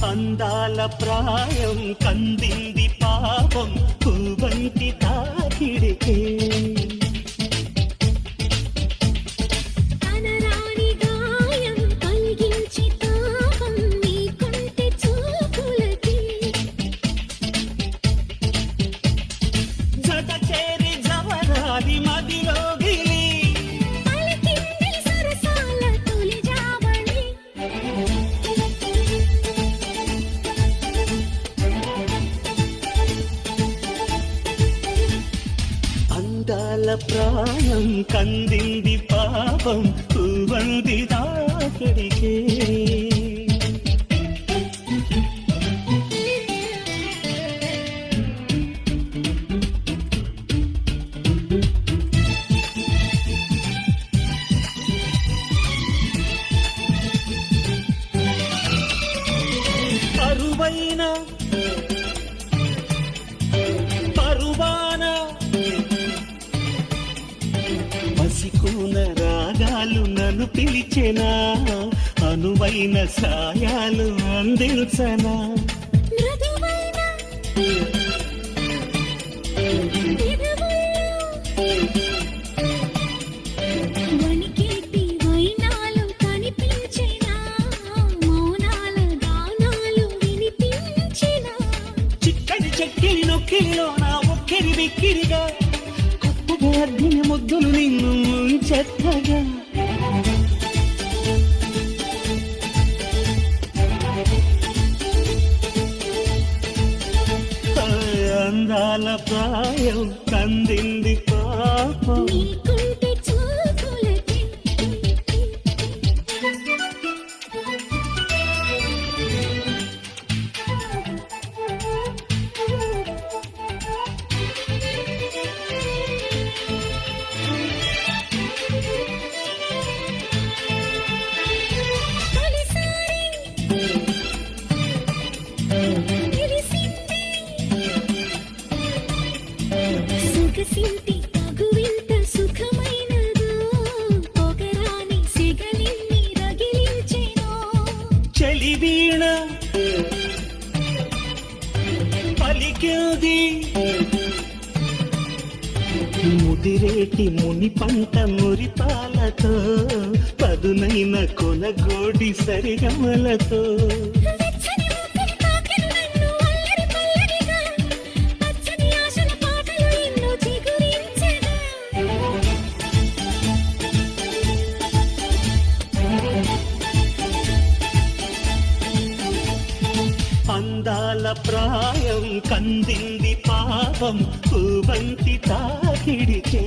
అందాల ప్రాయం కందింది పాపం పువ్వంటి తాకిడికే అనరాని గాయం కలిగించి తాపం నీకుంటే చూపులకి జత చేరి జవరాలి మదిలోగిలి పలికింది సరసాల తొలి జావళి అందాల ప్రాయం కందింది పాపం పువ్వంటి తాకిడికే పరువాన పసికూన రాగాలు నన్ను పిలిచెనా అనువైన సాయాలు అందించనా మృదువైన వణికేటి వైనాలు కనిపించినా మౌనాల గానాలు వినిపించినా చిక్కడి చెక్కిలి నొక్కిలిలో నా ఒక్కిరి బిక్కిరిగా కొత్తగా అగ్ని ముద్దులు నిన్ను చెత్తగా అందాల ప్రాయం కందింది పాపం నీకుంటే చూపులకి సుఖసింటి తగువింత సుఖమైనదో పొగరాని సిగలిన్ని రగిలించెనో చలి వీణ పలికింది ముదిరేటి ముని పంట మురిపాలతో పదునైన కొనగోడి సరిగమలతో వెచ్చని ఊపిరి తాకెను నన్ను అల్లరి పల్లరిగా పచ్చని ఆశల పాటలు ఎన్నో చిగురించెగా అందాల ప్రాయం కందింది పాపం పువ్వంటి తాకిడికే